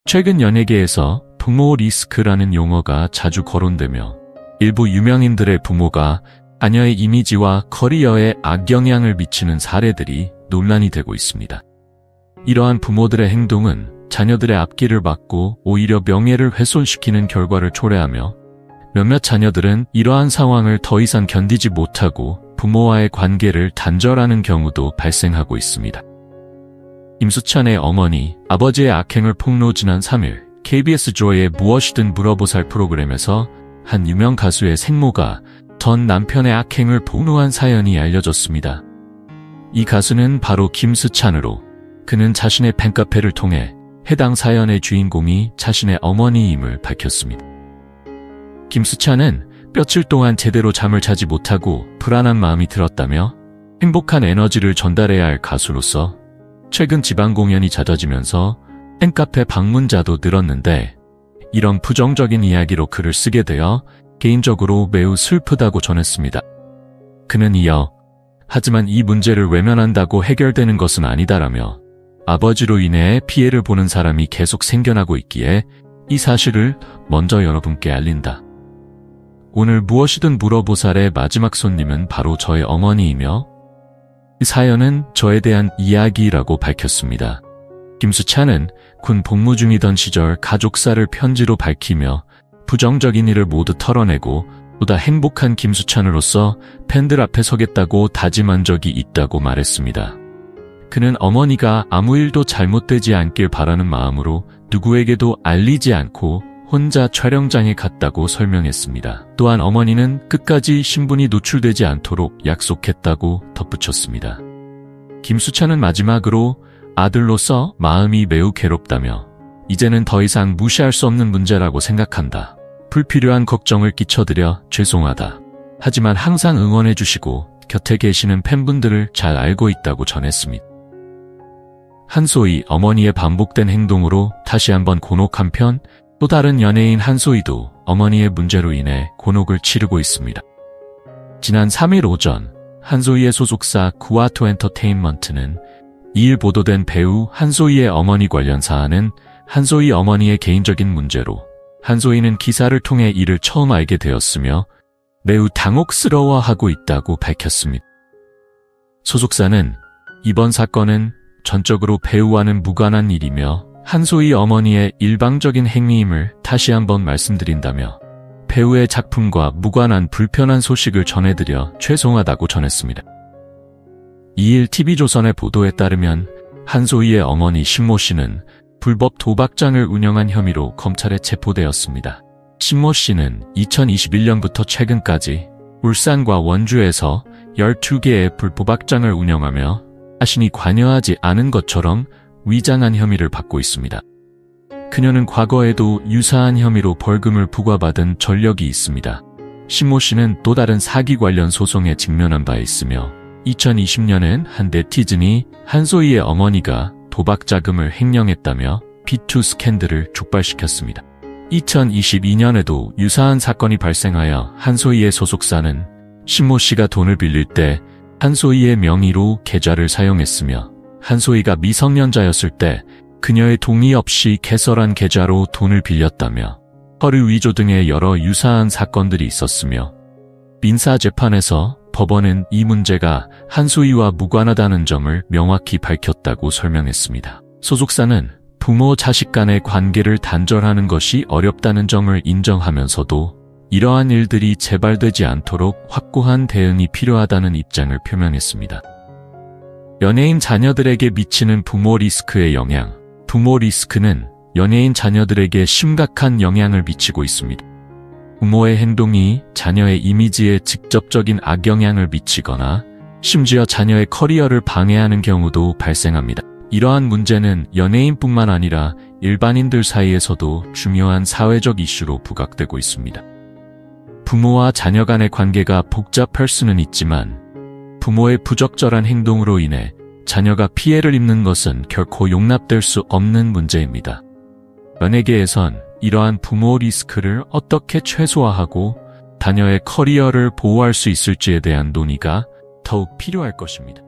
최근 연예계에서 부모 리스크라는 용어가 자주 거론되며 일부 유명인들의 부모가 자녀의 이미지와 커리어에 악영향을 미치는 사례들이 논란이 되고 있습니다. 이러한 부모들의 행동은 자녀들의 앞길을 막고 오히려 명예를 훼손시키는 결과를 초래하며 몇몇 자녀들은 이러한 상황을 더 이상 견디지 못하고 부모와의 관계를 단절하는 경우도 발생하고 있습니다. 김수찬의 어머니, 아버지의 악행을 폭로 지난 3일 KBS 조의 무엇이든 물어보살 프로그램에서 한 유명 가수의 생모가 전 남편의 악행을 폭로한 사연이 알려졌습니다. 이 가수는 바로 김수찬으로 그는 자신의 팬카페를 통해 해당 사연의 주인공이 자신의 어머니임을 밝혔습니다. 김수찬은 며칠 동안 제대로 잠을 자지 못하고 불안한 마음이 들었다며 행복한 에너지를 전달해야 할 가수로서 최근 지방 공연이 잦아지면서 팬카페 방문자도 늘었는데 이런 부정적인 이야기로 글을 쓰게 되어 개인적으로 매우 슬프다고 전했습니다. 그는 이어 하지만 이 문제를 외면한다고 해결되는 것은 아니다라며 아버지로 인해 피해를 보는 사람이 계속 생겨나고 있기에 이 사실을 먼저 여러분께 알린다. 오늘 무엇이든 물어보살의 마지막 손님은 바로 저의 어머니이며 이 사연은 저에 대한 이야기라고 밝혔습니다. 김수찬은 군 복무 중이던 시절 가족사를 편지로 밝히며 부정적인 일을 모두 털어내고 보다 행복한 김수찬으로서 팬들 앞에 서겠다고 다짐한 적이 있다고 말했습니다. 그는 어머니가 아무 일도 잘못되지 않길 바라는 마음으로 누구에게도 알리지 않고 혼자 촬영장에 갔다고 설명했습니다. 또한 어머니는 끝까지 신분이 노출되지 않도록 약속했다고 덧붙였습니다. 김수찬은 마지막으로 아들로서 마음이 매우 괴롭다며 이제는 더 이상 무시할 수 없는 문제라고 생각한다. 불필요한 걱정을 끼쳐드려 죄송하다. 하지만 항상 응원해주시고 곁에 계시는 팬분들을 잘 알고 있다고 전했습니다. 한소희 어머니의 반복된 행동으로 다시 한번 곤혹한 편 또 다른 연예인 한소희도 어머니의 문제로 인해 곤혹을 치르고 있습니다. 지난 3일 오전 한소희의 소속사 구아토 엔터테인먼트는 2일 보도된 배우 한소희의 어머니 관련 사안은 한소희 어머니의 개인적인 문제로 한소희는 기사를 통해 이를 처음 알게 되었으며 매우 당혹스러워하고 있다고 밝혔습니다. 소속사는 이번 사건은 전적으로 배우와는 무관한 일이며 한소희 어머니의 일방적인 행위임을 다시 한번 말씀드린다며 배우의 작품과 무관한 불편한 소식을 전해드려 죄송하다고 전했습니다. 2일 TV조선의 보도에 따르면 한소희의 어머니 신모 씨는 불법 도박장을 운영한 혐의로 검찰에 체포되었습니다. 신모 씨는 2021년부터 최근까지 울산과 원주에서 12개의 불도박장을 운영하며 자신이 관여하지 않은 것처럼 위장한 혐의를 받고 있습니다. 그녀는 과거에도 유사한 혐의로 벌금을 부과받은 전력이 있습니다. 신모 씨는 또 다른 사기 관련 소송에 직면한 바 있으며 2020년엔 한 네티즌이 한소희의 어머니가 도박 자금을 횡령했다며 비투 스캔들을 촉발시켰습니다. 2022년에도 유사한 사건이 발생하여 한소희의 소속사는 신모 씨가 돈을 빌릴 때 한소희의 명의로 계좌를 사용했으며 한소희가 미성년자였을 때 그녀의 동의 없이 개설한 계좌로 돈을 빌렸다며 서류 위조 등의 여러 유사한 사건들이 있었으며 민사재판에서 법원은 이 문제가 한소희와 무관하다는 점을 명확히 밝혔다고 설명했습니다. 소속사는 부모 자식 간의 관계를 단절하는 것이 어렵다는 점을 인정하면서도 이러한 일들이 재발되지 않도록 확고한 대응이 필요하다는 입장을 표명했습니다. 연예인 자녀들에게 미치는 부모 리스크의 영향. 부모 리스크는 연예인 자녀들에게 심각한 영향을 미치고 있습니다. 부모의 행동이 자녀의 이미지에 직접적인 악영향을 미치거나 심지어 자녀의 커리어를 방해하는 경우도 발생합니다. 이러한 문제는 연예인뿐만 아니라 일반인들 사이에서도 중요한 사회적 이슈로 부각되고 있습니다. 부모와 자녀 간의 관계가 복잡할 수는 있지만 부모의 부적절한 행동으로 인해 자녀가 피해를 입는 것은 결코 용납될 수 없는 문제입니다. 연예계에선 이러한 부모 리스크를 어떻게 최소화하고 자녀의 커리어를 보호할 수 있을지에 대한 논의가 더욱 필요할 것입니다.